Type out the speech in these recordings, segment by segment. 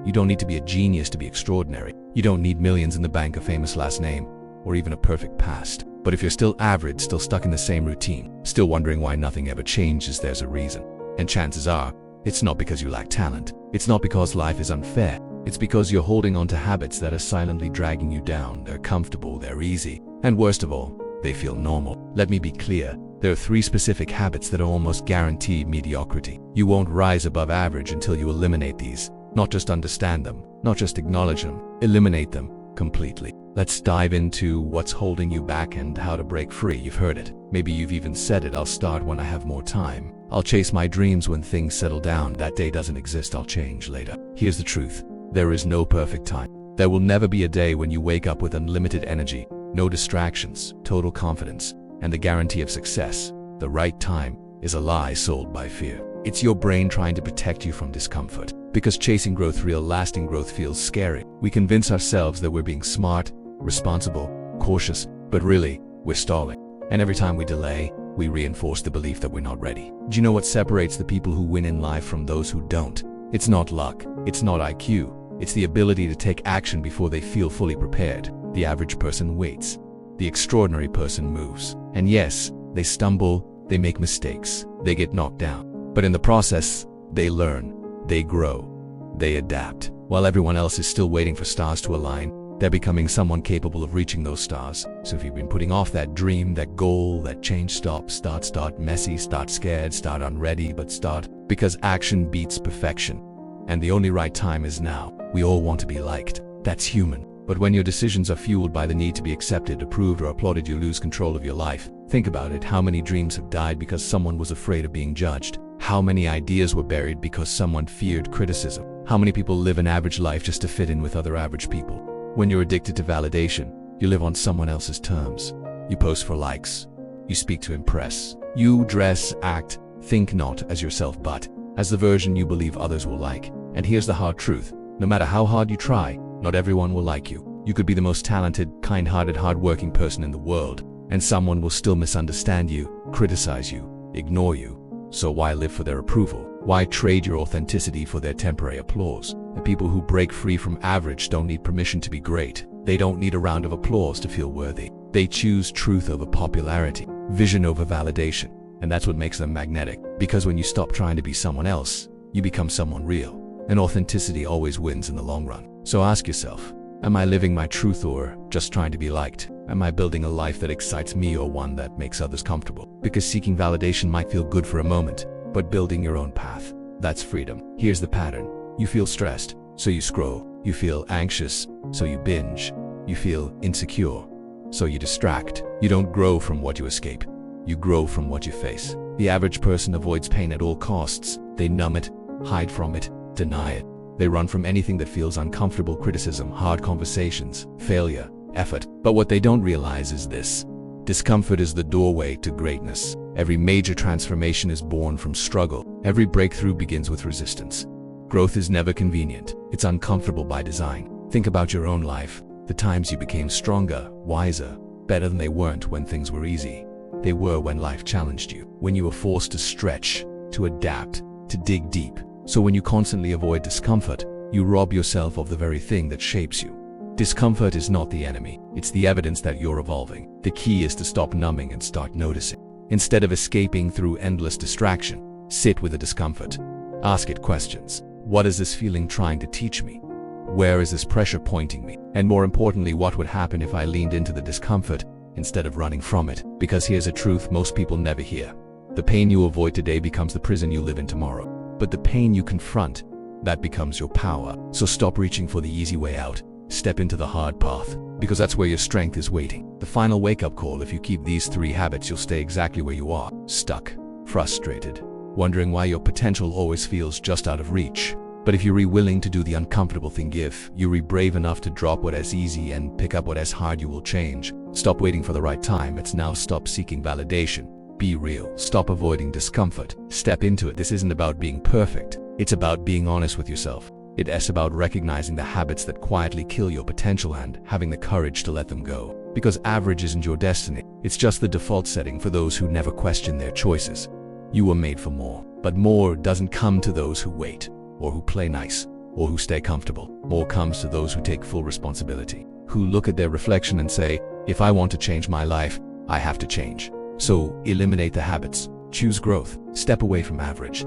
You don't need to be a genius to be extraordinary. You don't need millions in the bank, a famous last name, or even a perfect past. But if you're still average, still stuck in the same routine, still wondering why nothing ever changes, there's a reason. And chances are, it's not because you lack talent. It's not because life is unfair. It's because you're holding on to habits that are silently dragging you down. They're comfortable, they're easy, and worst of all, they feel normal. Let me be clear. There are 3 specific habits that are almost guaranteed mediocrity. You won't rise above average until you eliminate these. Not just understand them, not just acknowledge them, eliminate them completely. Let's dive into what's holding you back and how to break free. You've heard it. Maybe you've even said it. I'll start when I have more time. I'll chase my dreams when things settle down. That day doesn't exist. I'll change later. Here's the truth. There is no perfect time. There will never be a day when you wake up with unlimited energy, no distractions, total confidence, and the guarantee of success. The right time is a lie sold by fear. It's your brain trying to protect you from discomfort. Because chasing growth, real lasting growth, feels scary. We convince ourselves that we're being smart, responsible, cautious, but really, we're stalling. And every time we delay, we reinforce the belief that we're not ready. Do you know what separates the people who win in life from those who don't? It's not luck. It's not IQ. It's the ability to take action before they feel fully prepared. The average person waits. The extraordinary person moves. And yes, they stumble, they make mistakes, they get knocked down. But in the process, they learn, they grow, they adapt. While everyone else is still waiting for stars to align, they're becoming someone capable of reaching those stars. So if you've been putting off that dream, that goal, that change, stop, start messy, start scared, start unready, but start, because action beats perfection. And the only right time is now. We all want to be liked. That's human. But when your decisions are fueled by the need to be accepted, approved, or applauded, you lose control of your life. Think about it. How many dreams have died because someone was afraid of being judged? How many ideas were buried because someone feared criticism? How many people live an average life just to fit in with other average people? When you're addicted to validation, you live on someone else's terms. You post for likes. You speak to impress. You dress, act, think not as yourself but as the version you believe others will like. And here's the hard truth. No matter how hard you try, not everyone will like you. You could be the most talented, kind-hearted, hard-working person in the world, and someone will still misunderstand you, criticize you, ignore you. So why live for their approval? Why trade your authenticity for their temporary applause? The people who break free from average don't need permission to be great. They don't need a round of applause to feel worthy. They choose truth over popularity, vision over validation. And that's what makes them magnetic. Because when you stop trying to be someone else, you become someone real. And authenticity always wins in the long run. So ask yourself, am I living my truth or just trying to be liked? Am I building a life that excites me or one that makes others comfortable? Because seeking validation might feel good for a moment, but building your own path, that's freedom. Here's the pattern. You feel stressed, so you scroll. You feel anxious, so you binge. You feel insecure, so you distract. You don't grow from what you escape. You grow from what you face. The average person avoids pain at all costs. They numb it, hide from it, deny it. They run from anything that feels uncomfortable: criticism, hard conversations, failure, effort. But what they don't realize is this: discomfort is the doorway to greatness. Every major transformation is born from struggle. Every breakthrough begins with resistance. Growth is never convenient. It's uncomfortable by design. Think about your own life. The times you became stronger, wiser, better than they weren't when things were easy. They were when life challenged you, when you were forced to stretch, to adapt, to dig deep. So when you constantly avoid discomfort, you rob yourself of the very thing that shapes you. Discomfort is not the enemy. It's the evidence that you're evolving. The key is to stop numbing and start noticing. Instead of escaping through endless distraction, sit with the discomfort. Ask it questions. What is this feeling trying to teach me? Where is this pressure pointing me? And more importantly, what would happen if I leaned into the discomfort instead of running from it? Because here's a truth most people never hear. The pain you avoid today becomes the prison you live in tomorrow. But the pain you confront, that becomes your power. So stop reaching for the easy way out. Step into the hard path, because that's where your strength is waiting. The final wake-up call: if you keep these 3 habits, you'll stay exactly where you are. Stuck, frustrated, wondering why your potential always feels just out of reach. But if you're willing to do the uncomfortable thing, if you're brave enough to drop what is easy and pick up what is hard, you will change. Stop waiting for the right time. It's now. Stop seeking validation. Be real. Stop avoiding discomfort. Step into it. This isn't about being perfect. It's about being honest with yourself. It's about recognizing the habits that quietly kill your potential and having the courage to let them go. Because average isn't your destiny. It's just the default setting for those who never question their choices. You were made for more. But more doesn't come to those who wait, or who play nice, or who stay comfortable. More comes to those who take full responsibility, who look at their reflection and say, if I want to change my life, I have to change. So eliminate the habits, choose growth, step away from average,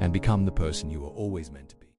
and become the person you were always meant to be.